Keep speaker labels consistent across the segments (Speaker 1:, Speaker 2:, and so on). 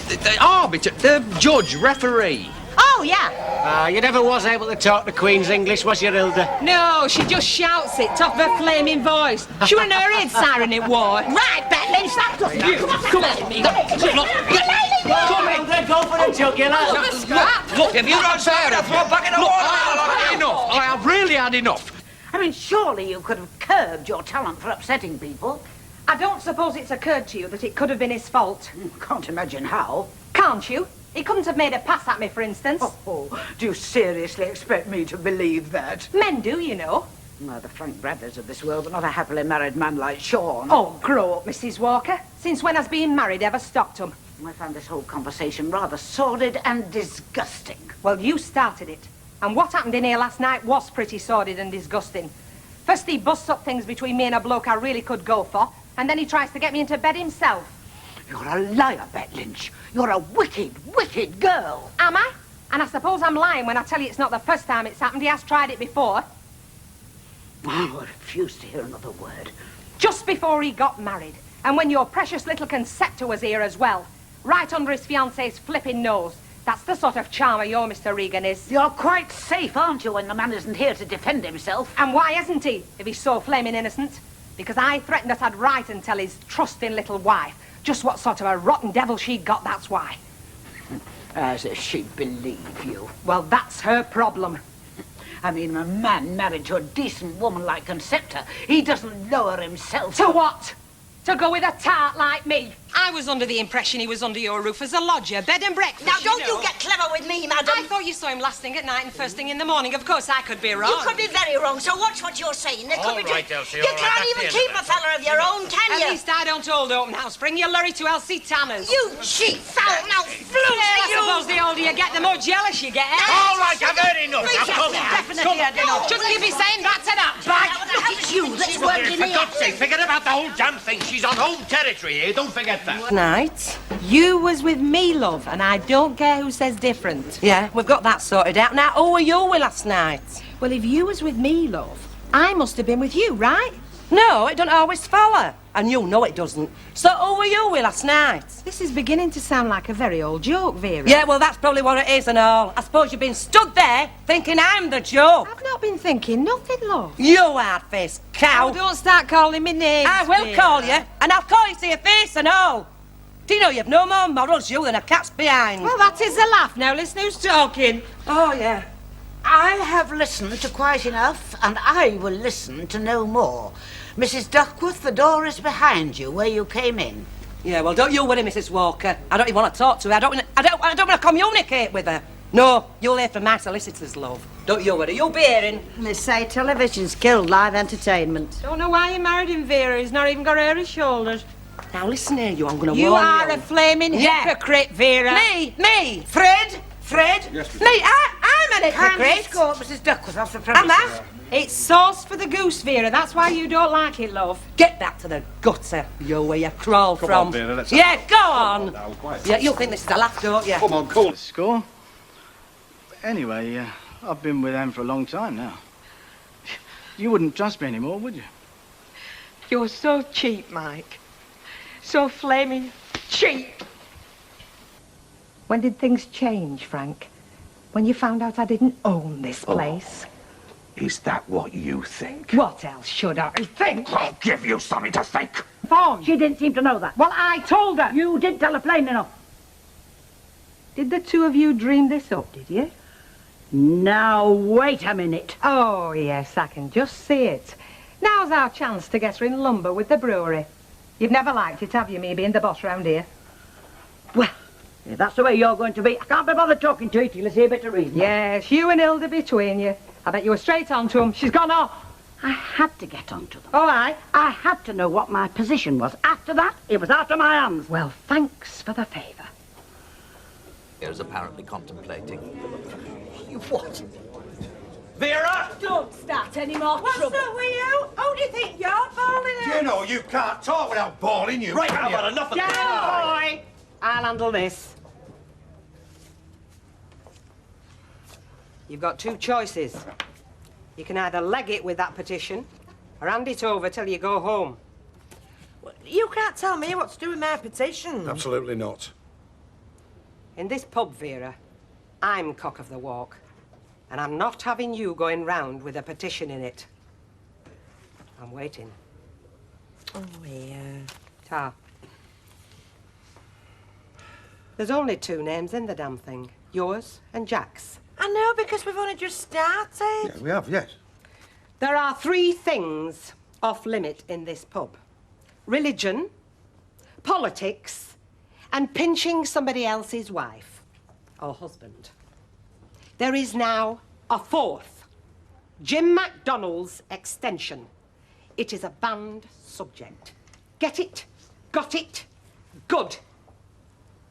Speaker 1: The arbiter, the judge, referee.
Speaker 2: Oh, yeah.
Speaker 3: You never was able to talk the Queen's English, was you, Hilda?
Speaker 4: No, she just shouts it top of her flaming voice. She was in her head siren it war.
Speaker 2: Right, Bet Lynch, that's us.
Speaker 4: You, come on, me.
Speaker 3: Come on, Hilda, go for the jugular.
Speaker 1: Look, if you don't say it, I'll throw back in the water. I've had enough. I have really had enough.
Speaker 2: I mean, surely you could have curbed your talent for upsetting people.
Speaker 4: I don't suppose it's occurred to you that it could have been his fault.
Speaker 2: Can't imagine how.
Speaker 4: Can't you? He couldn't have made a pass at me, for instance.
Speaker 2: Oh, do you seriously expect me to believe that?
Speaker 4: Men do, you know.
Speaker 2: Well, the Frank Bradleys of this world, but not a happily married man like Sean.
Speaker 4: Oh, grow up, Mrs. Walker. Since when has being married ever stopped him?
Speaker 2: I found this whole conversation rather sordid and disgusting.
Speaker 4: Well, you started it. And what happened in here last night was pretty sordid and disgusting. First he busts up things between me and a bloke I really could go for, and then he tries to get me into bed himself.
Speaker 2: You're a liar, Bet Lynch. You're a wicked, wicked girl.
Speaker 4: Am I? And I suppose I'm lying when I tell you it's not the first time it's happened. He has tried it before.
Speaker 2: Oh, I refuse to hear another word.
Speaker 4: Just before he got married. And when your precious little conceptor was here as well. Right under his fiancée's flipping nose. That's the sort of charmer your Mr. Regan is.
Speaker 2: You're quite safe, aren't you, when the man isn't here to defend himself?
Speaker 4: And why isn't he, if he's so flaming innocent? Because I threatened that I'd write and tell his trusting little wife just what sort of a rotten devil she'd got, that's why.
Speaker 2: As if she'd believe you.
Speaker 4: Well, that's her problem.
Speaker 2: I mean, a man married to a decent woman like Concepta, he doesn't lower himself.
Speaker 4: To what? To go with a tart like me?
Speaker 5: I was under the impression he was under your roof as a lodger, bed and breakfast.
Speaker 6: Now, don't you get clever with me, madam.
Speaker 5: I thought you saw him last thing at night and first thing in the morning. Of course, I could be wrong.
Speaker 6: You could be very wrong, so watch what you're saying. There could
Speaker 1: All
Speaker 6: be
Speaker 1: right, Elsie,
Speaker 6: you
Speaker 1: all right,
Speaker 6: can't
Speaker 1: that's
Speaker 6: even
Speaker 1: the
Speaker 6: keep
Speaker 1: end of
Speaker 6: a fella of your own, can
Speaker 5: At
Speaker 6: you?
Speaker 5: least I don't hold open house. Bring your lorry to Elsie Tanner's.
Speaker 6: You cheap foul now,
Speaker 5: Yeah,
Speaker 6: flounce
Speaker 5: I suppose the older you get, the more jealous you get, eh?
Speaker 1: All right, I've heard enough. Now, come on.
Speaker 2: Definitely had enough.
Speaker 5: Shouldn't you be saying that to that bag?
Speaker 6: Look, it's you that's working
Speaker 1: For
Speaker 6: here.
Speaker 1: God's sake, forget about the whole damn thing. She's on home territory here. Don't forget that.
Speaker 4: Night, you was with me, love, and I don't care who says different. Yeah, we've got that sorted out. Now, who were you with last night? Well, if you was with me, love, I must have been with you, right? No, it don't always follow. And you know it doesn't. So who were you with last night? This is beginning to sound like a very old joke, Vera. Yeah, well, that's probably what it is and all. I suppose you've been stood there thinking I'm the joke. I've not been thinking nothing, love. You hard-faced cow.
Speaker 5: Oh, don't start calling me names.
Speaker 4: I will
Speaker 5: Vera.
Speaker 4: call you, and I'll call you to your face and all. Do you know you've no more morals, you, than a cat's behind?
Speaker 5: Well, that is a laugh. Now listen who's talking.
Speaker 4: Oh, yeah.
Speaker 2: I have listened to quite enough, and I will listen to no more. Mrs. Duckworth, the door is behind you, where you came in.
Speaker 4: Yeah, well, don't you worry, Mrs. Walker. I don't even want to talk to her. I don't want to communicate with her. No, you'll hear from my solicitors, love. Don't you worry. You'll be hearing.
Speaker 7: They say television's killed live entertainment.
Speaker 5: Don't know why you married him, Vera. He's not even got hair on his shoulders.
Speaker 4: Now, listen here, you. I'm going to
Speaker 5: You
Speaker 4: warn
Speaker 5: are
Speaker 4: you.
Speaker 5: a flaming hypocrite, Vera.
Speaker 4: Me? Fred?
Speaker 8: Yes,
Speaker 4: Me? I'm an
Speaker 2: Kindly
Speaker 4: hypocrite.
Speaker 2: escort Mrs. Duckworth off the
Speaker 4: Am
Speaker 2: premises.
Speaker 4: I?
Speaker 5: It's sauce for the goose, Vera. That's why you don't like it, love.
Speaker 4: Get back to the gutter, you, where you crawl
Speaker 8: Come
Speaker 4: from.
Speaker 8: on, Vera, let's
Speaker 4: yeah, go on.
Speaker 8: Now, quiet.
Speaker 4: Yeah, you'll think this is a laugh, don't you?
Speaker 8: Come on, cool.
Speaker 9: Score? Anyway, I've been with Anne for a long time now. You wouldn't trust me anymore, would you?
Speaker 5: You're so cheap, Mike. So flaming cheap.
Speaker 4: When did things change, Frank? When you found out I didn't own this place?
Speaker 10: Is that what you think?
Speaker 4: What else should I think?
Speaker 10: I'll give you something to think.
Speaker 4: Fawn.
Speaker 2: She didn't seem to know that.
Speaker 4: Well, I told her.
Speaker 2: You did tell her plain enough.
Speaker 4: Did the two of you dream this up, did you?
Speaker 2: Now, wait a minute.
Speaker 4: Oh, yes, I can just see it. Now's our chance to get her in lumber with the brewery. You've never liked it, have you, me being the boss round here?
Speaker 2: Well, if that's the way you're going to be, I can't be bothered talking to you till you see a bit of reason.
Speaker 4: Yes, you and Hilda between you. I bet you were straight on to 'em. She's gone off.
Speaker 2: I had to get onto them.
Speaker 4: All right.
Speaker 2: I had to know what my position was. After that, it was out of my hands.
Speaker 4: Well, thanks for the favour.
Speaker 11: Is apparently contemplating.
Speaker 2: What?
Speaker 1: Vera!
Speaker 4: Don't start any more trouble. What's up with you? Who do you think you're falling at?
Speaker 10: You know you can't talk without bawling, you.
Speaker 1: Right, I've had enough of this.
Speaker 4: boy. I'll handle this. You've got two choices. You can either leg it with that petition or hand it over till you go home.
Speaker 5: You can't tell me what to do with my petition.
Speaker 10: Absolutely not.
Speaker 4: In this pub, Vera, I'm cock of the walk. And I'm not having you going round with a petition in it. I'm waiting.
Speaker 7: Oh, yeah.
Speaker 4: Ta. There's only 2 names in the damn thing. Yours and Jack's.
Speaker 7: I know, because we've only just started.
Speaker 10: Yeah, we have, yes.
Speaker 4: There are 3 things off limit in this pub. Religion, politics, and pinching somebody else's wife or husband. There is now a 4th. Jim MacDonald's extension. It is a banned subject. Get it? Got it? Good.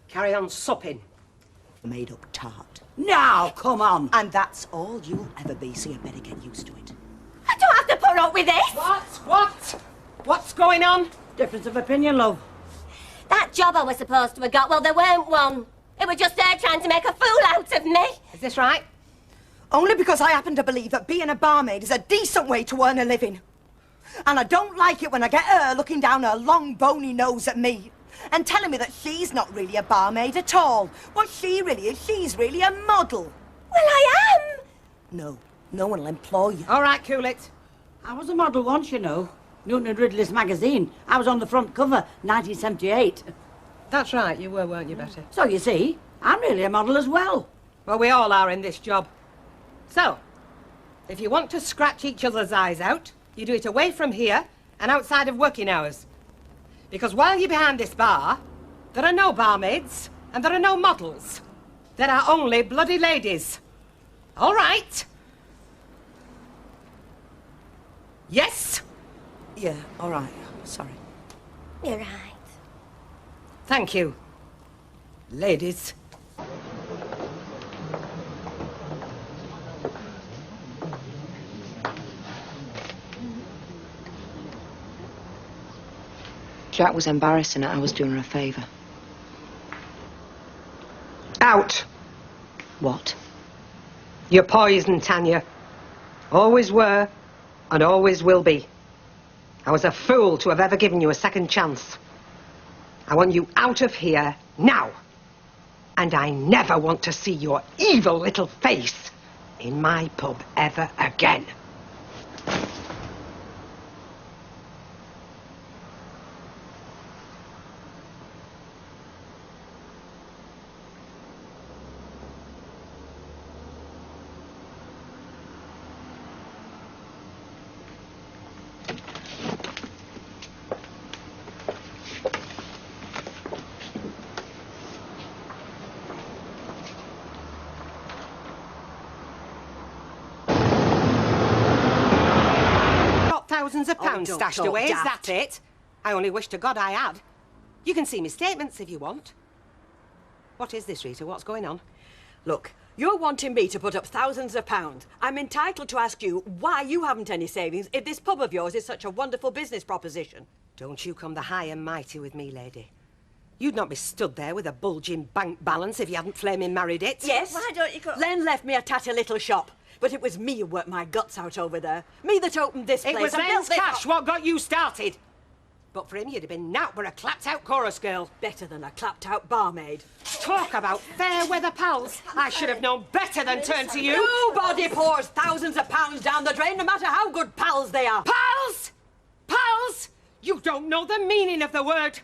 Speaker 4: Carry on supping.
Speaker 2: Made up tart. Now, come on.
Speaker 7: And that's all you'll ever be, so you better get used to it.
Speaker 6: I don't have to put up with this.
Speaker 4: What? What's going on?
Speaker 7: Difference of opinion, love.
Speaker 6: That job I was supposed to have got, well, there weren't one. It was just her trying to make a fool out of me.
Speaker 4: Is this right?
Speaker 7: Only because I happen to believe that being a barmaid is a decent way to earn a living. And I don't like it when I get her looking down her long, bony nose at me and telling me that she's not really a barmaid at all. What she really is, she's really a model.
Speaker 6: Well, I am.
Speaker 7: No one will employ you.
Speaker 4: All right, cool it.
Speaker 2: I was a model once, you know. Newton and Ridley's magazine. I was on the front cover, 1978.
Speaker 4: That's right, you were, weren't you, Betty?
Speaker 2: So you see, I'm really a model as well.
Speaker 4: Well, we all are in this job. So, if you want to scratch each other's eyes out, you do it away from here and outside of working hours. Because while you're behind this bar, there are no barmaids and there are no models. There are only bloody ladies. All right? Yes?
Speaker 7: Yeah, all right. Sorry.
Speaker 6: You're right.
Speaker 4: Thank you, ladies.
Speaker 8: Jack was embarrassing her. I was doing her a favour.
Speaker 4: Out.
Speaker 8: What?
Speaker 4: You're poison, Tanya. Always were and always will be. I was a fool to have ever given you a second chance. I want you out of here now. And I never want to see your evil little face in my pub ever again. Thousands of pounds stashed away, is that it? I only wish to God I had. You can see me statements if you want. What is this, Rita? What's going on?
Speaker 12: Look, you're wanting me to put up thousands of pounds. I'm entitled to ask you why you haven't any savings if this pub of yours is such a wonderful business proposition.
Speaker 4: Don't you come the high and mighty with me, lady. You'd not be stood there with a bulging bank balance if you hadn't flaming married it.
Speaker 12: Yes.
Speaker 6: Why don't you go...
Speaker 12: Len left me a tatty little shop. But it was me who worked my guts out over there. Me that opened this place.
Speaker 4: It was
Speaker 12: and
Speaker 4: Len's
Speaker 12: built this
Speaker 4: cash what got you started. But for him, you'd have been nowt but a clapped-out chorus girl.
Speaker 12: Better than a clapped-out barmaid.
Speaker 4: Talk about fair weather pals. I should have known better than turn to you.
Speaker 12: Nobody pours thousands of pounds down the drain, no matter how good pals they are.
Speaker 4: Pals? Pals? You don't know the meaning of the word.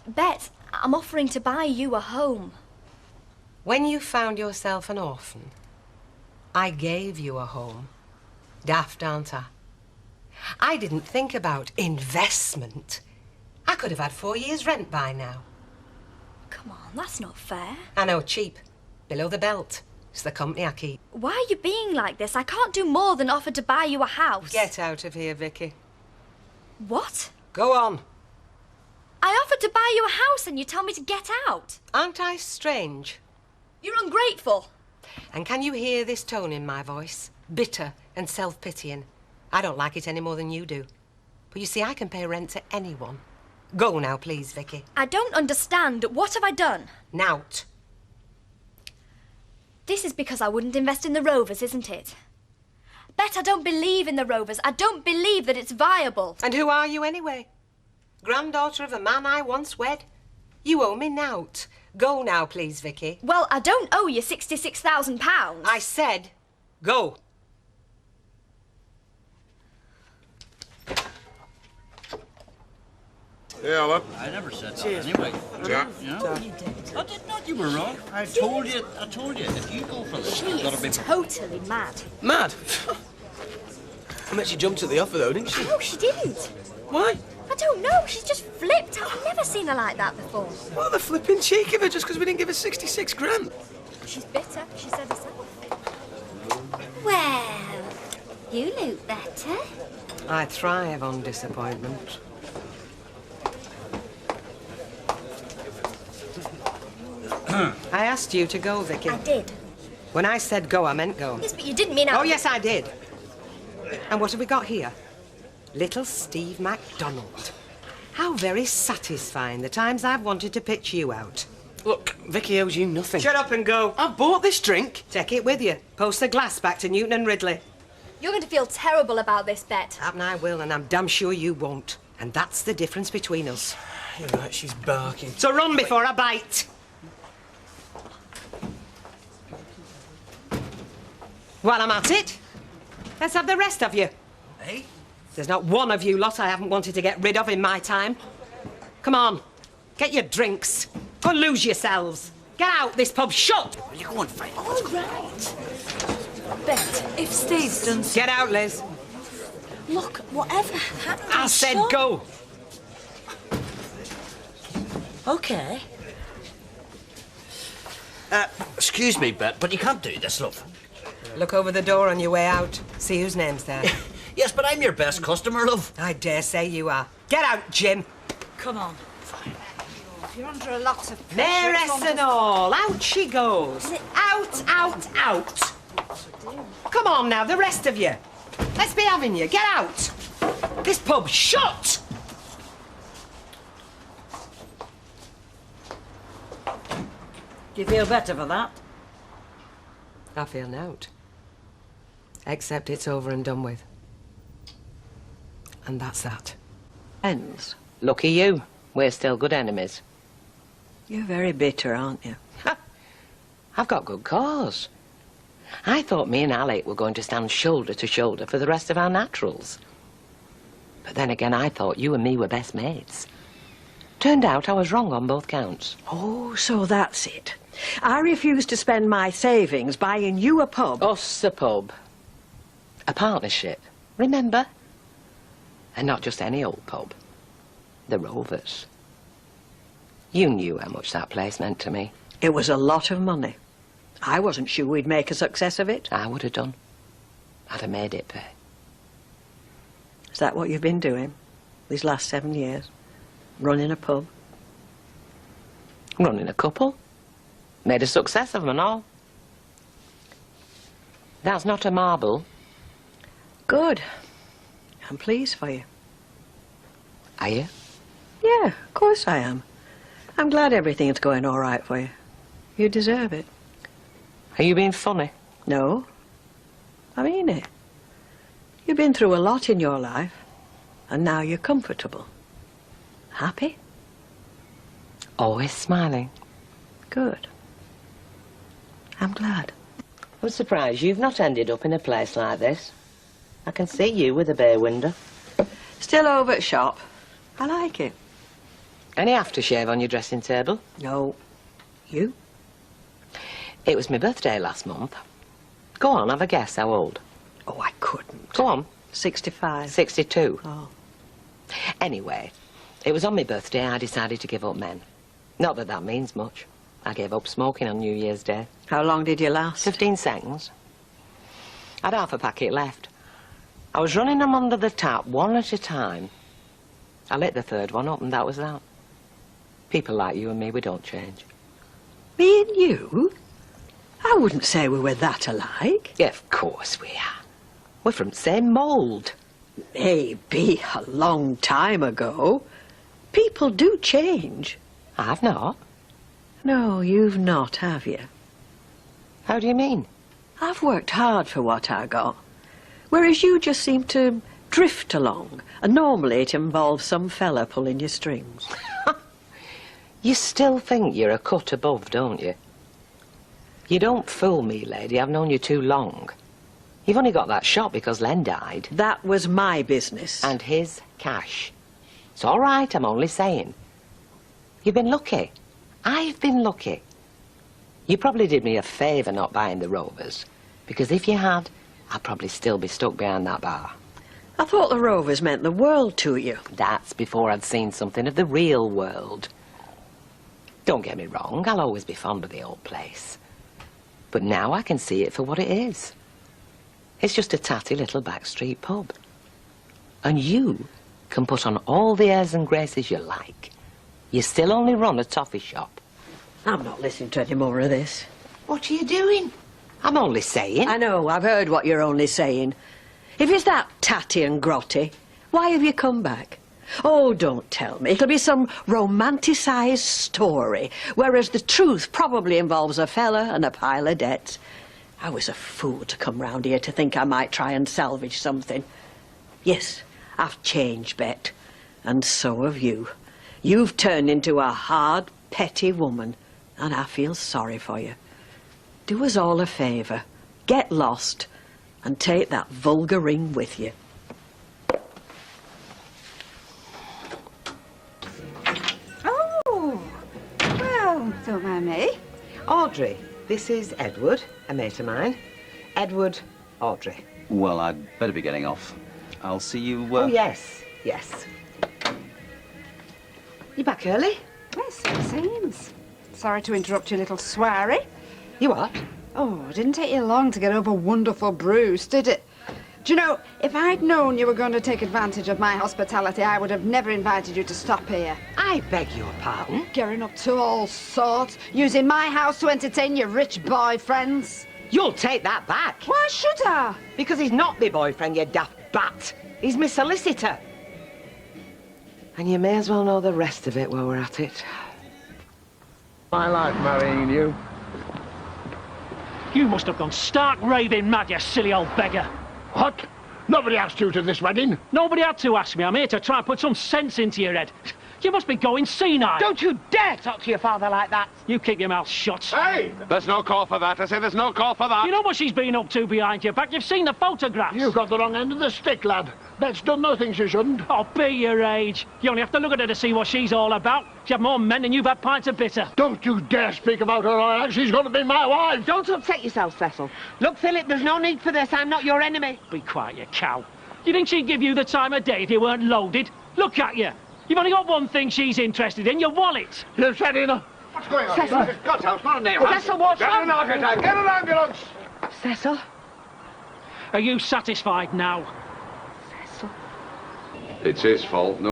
Speaker 13: Bet, I'm offering to buy you a home.
Speaker 4: When you found yourself an orphan, I gave you a home. Daft, aren't I? I didn't think about investment. I could have had 4 years' rent by now.
Speaker 13: Come on, that's not fair.
Speaker 4: I know, cheap. Below the belt. It's the company I keep.
Speaker 13: Why are you being like this? I can't do more than offer to buy you a house.
Speaker 4: Get out of here, Vicky.
Speaker 13: What?
Speaker 4: Go on.
Speaker 13: I offered to buy you a house and you tell me to get out.
Speaker 4: Aren't I strange?
Speaker 13: You're ungrateful.
Speaker 4: And can you hear this tone in my voice? Bitter and self-pitying. I don't like it any more than you do. But you see, I can pay rent to anyone. Go now, please, Vicky.
Speaker 13: I don't understand. What have I done?
Speaker 4: Nout.
Speaker 13: This is because I wouldn't invest in the Rovers, isn't it? Bet I don't believe in the Rovers. I don't believe that it's viable.
Speaker 4: And who are you anyway? Granddaughter of a man I once wed? You owe me nought. Go now, please, Vicky.
Speaker 13: Well, I don't owe you £66,000.
Speaker 4: I said go.
Speaker 14: Yeah, Alan.
Speaker 15: I never said that anyway.
Speaker 14: Yeah.
Speaker 15: You did. I did not. You were wrong. I told you. If you go for this, you've got to be
Speaker 13: totally mad.
Speaker 3: Mad? I bet she jumped at the offer, though, didn't she?
Speaker 13: No, she didn't.
Speaker 3: Why?
Speaker 13: I don't know. She's just flipped. I've never seen her like that before.
Speaker 3: What the flipping cheek of her just because we didn't give her 66 grand?
Speaker 13: She's bitter. She said herself. Well, you look better.
Speaker 4: I thrive on disappointment. I asked you to go, Vicky.
Speaker 13: I did.
Speaker 4: When I said go, I meant go.
Speaker 13: Yes, but you didn't mean...
Speaker 4: Oh, yes, I did. And what have we got here? Little Steve MacDonald. How very satisfying the times I've wanted to pitch you out.
Speaker 3: Look, Vicky owes you nothing.
Speaker 4: Shut up and go.
Speaker 3: I bought this drink.
Speaker 4: Take it with you. Post the glass back to Newton and Ridley.
Speaker 13: You're going to feel terrible about this bet.
Speaker 4: Happen I will, and I'm damn sure you won't. And that's the difference between us.
Speaker 3: You're right, she's barking.
Speaker 4: So run before I bite. While I'm at it, let's have the rest of you.
Speaker 15: Hey?
Speaker 4: There's not one of you lot I haven't wanted to get rid of in my time. Come on, get your drinks. Go and lose yourselves. Get out, this pub's shut.
Speaker 15: Will you go and fight?
Speaker 13: All right. Bet, if Steve's done...
Speaker 4: Get out, Liz.
Speaker 13: Look, whatever happened...
Speaker 4: I said go.
Speaker 13: OK.
Speaker 15: Excuse me, Bet, but you can't do this, love.
Speaker 4: Look over the door on your way out. See whose name's there.
Speaker 15: Yes, but I'm your best customer, love.
Speaker 4: I dare say you are. Get out, Jim.
Speaker 2: Come on. You're under a lot of pressure.
Speaker 4: Mayoress and all, out she goes. Out, out, out. Come on now, the rest of you. Let's be having you. Get out. This pub's shut.
Speaker 2: Do you feel better for that?
Speaker 4: I feel nought. Except it's over and done with. And that's that.
Speaker 16: Ends. Lucky you. We're still good enemies.
Speaker 2: You're very bitter, aren't you?
Speaker 16: I've got good cause. I thought me and Alec were going to stand shoulder to shoulder for the rest of our naturals. But then again, I thought you and me were best mates. Turned out I was wrong on both counts.
Speaker 2: Oh, so that's it. I refused to spend my savings buying you a pub.
Speaker 16: Us a pub. A partnership, remember? And not just any old pub. The Rovers. You knew how much that place meant to me.
Speaker 2: It was a lot of money. I wasn't sure we'd make a success of it.
Speaker 16: I would have done. I'd have made it pay.
Speaker 2: Is that what you've been doing these last 7 years? Running a pub?
Speaker 16: Running a couple. Made a success of them and all. That's not a marble.
Speaker 2: Good. I'm pleased for you.
Speaker 16: Are you?
Speaker 2: Yeah, of course I am. I'm glad everything's going all right for you. You deserve it.
Speaker 16: Are you being funny?
Speaker 2: No. I mean it. You've been through a lot in your life, and now you're comfortable. Happy?
Speaker 16: Always smiling.
Speaker 2: Good. I'm glad.
Speaker 16: I'm surprised you've not ended up in a place like this. I can see you with a bay window.
Speaker 2: Still over at shop. I like it.
Speaker 16: Any aftershave on your dressing table?
Speaker 2: No. You?
Speaker 16: It was my birthday last month. Go on, have a guess how old.
Speaker 2: Oh, I couldn't.
Speaker 16: Go on.
Speaker 2: 65.
Speaker 16: 62.
Speaker 2: Oh.
Speaker 16: Anyway, it was on my birthday I decided to give up men. Not that that means much. I gave up smoking on New Year's Day.
Speaker 2: How long did you last?
Speaker 16: 15 seconds. I'd half a packet left. I was running them under the tap, one at a time. I lit the third one up, and that was that. People like you and me, we don't change.
Speaker 2: Me and you? I wouldn't say we were that alike.
Speaker 16: Yeah, of course we are. We're from the same mould.
Speaker 2: Maybe a long time ago. People do change.
Speaker 16: I've not.
Speaker 2: No, you've not, have you?
Speaker 16: How do you mean?
Speaker 2: I've worked hard for what I got. Whereas you just seem to drift along. And normally it involves some fella pulling your strings.
Speaker 16: You still think you're a cut above, don't you? You don't fool me, lady. I've known you too long. You've only got that shop because Len died.
Speaker 12: That was my business.
Speaker 16: And his cash. It's all right, I'm only saying. You've been lucky. I've been lucky. You probably did me a favour not buying the Rovers, because if you had, I'd probably still be stuck behind that bar.
Speaker 12: I thought the Rovers meant the world to you.
Speaker 16: That's before I'd seen something of the real world. Don't get me wrong, I'll always be fond of the old place. But now I can see it for what it is. It's just a tatty little backstreet pub. And you can put on all the airs and graces you like. You still only run a toffee shop.
Speaker 12: I'm not listening to any more of this.
Speaker 16: What are you doing? I'm only saying.
Speaker 12: I know, I've heard what you're only saying. If it's that tatty and grotty, why have you come back? Oh, don't tell me. It'll be some romanticised story, whereas the truth probably involves a fella and a pile of debts. I was a fool to come round here to think I might try and salvage something. Yes, I've changed, Bet, and so have you. You've turned into a hard, petty woman, and I feel sorry for you. Do us all a favour. Get lost and take that vulgar ring with you.
Speaker 5: Oh, well, don't mind me.
Speaker 16: Audrey, this is Edward, a mate of mine. Edward, Audrey.
Speaker 14: Well, I'd better be getting off. I'll see you,
Speaker 16: Oh, yes, yes. You back early?
Speaker 5: Yes, it seems. Sorry to interrupt your little soiree.
Speaker 16: You what?
Speaker 5: Oh, it didn't take you long to get over wonderful Bruce, did it? Do you know, if I'd known you were going to take advantage of my hospitality, I would have never invited you to stop here.
Speaker 16: I beg your pardon?
Speaker 5: Getting up to all sorts, using my house to entertain your rich boyfriends.
Speaker 16: You'll take that back.
Speaker 5: Why should I?
Speaker 16: Because he's not my boyfriend, you daft bat. He's my solicitor. And you may as well know the rest of it while we're at it.
Speaker 17: I like marrying you.
Speaker 18: You must have gone stark raving mad, you silly old beggar.
Speaker 17: What? Nobody asked you to this wedding.
Speaker 18: Nobody had to ask me. I'm here to try and put some sense into your head. You must be going senile.
Speaker 16: Don't you dare talk to your father like that.
Speaker 18: You keep your mouth shut.
Speaker 17: Hey! There's no call for that. I say there's no call for that.
Speaker 18: You know what she's been up to behind your back? You've seen the photographs.
Speaker 17: You've got the wrong end of the stick, lad. Bet's done nothing she shouldn't.
Speaker 18: Oh, be your age. You only have to look at her to see what she's all about. She had more men than you've had pints of bitter.
Speaker 17: Don't you dare speak about her like that. She's going to be my wife.
Speaker 16: Don't upset yourself, Cecil. Look, Philip, there's no need for this. I'm not your enemy.
Speaker 18: Be quiet, you cow. You think she'd give you the time of day if you weren't loaded? Look at you. You've only got one thing she's interested in, your wallet.
Speaker 17: You've said enough.
Speaker 10: What's going on?
Speaker 16: Cecil.
Speaker 10: It's God's house, not a nail house.
Speaker 16: Cecil, what's
Speaker 10: Get
Speaker 16: wrong?
Speaker 10: an heart attack. Get an ambulance.
Speaker 16: Cecil?
Speaker 18: Are you satisfied now?
Speaker 10: It's his fault. No.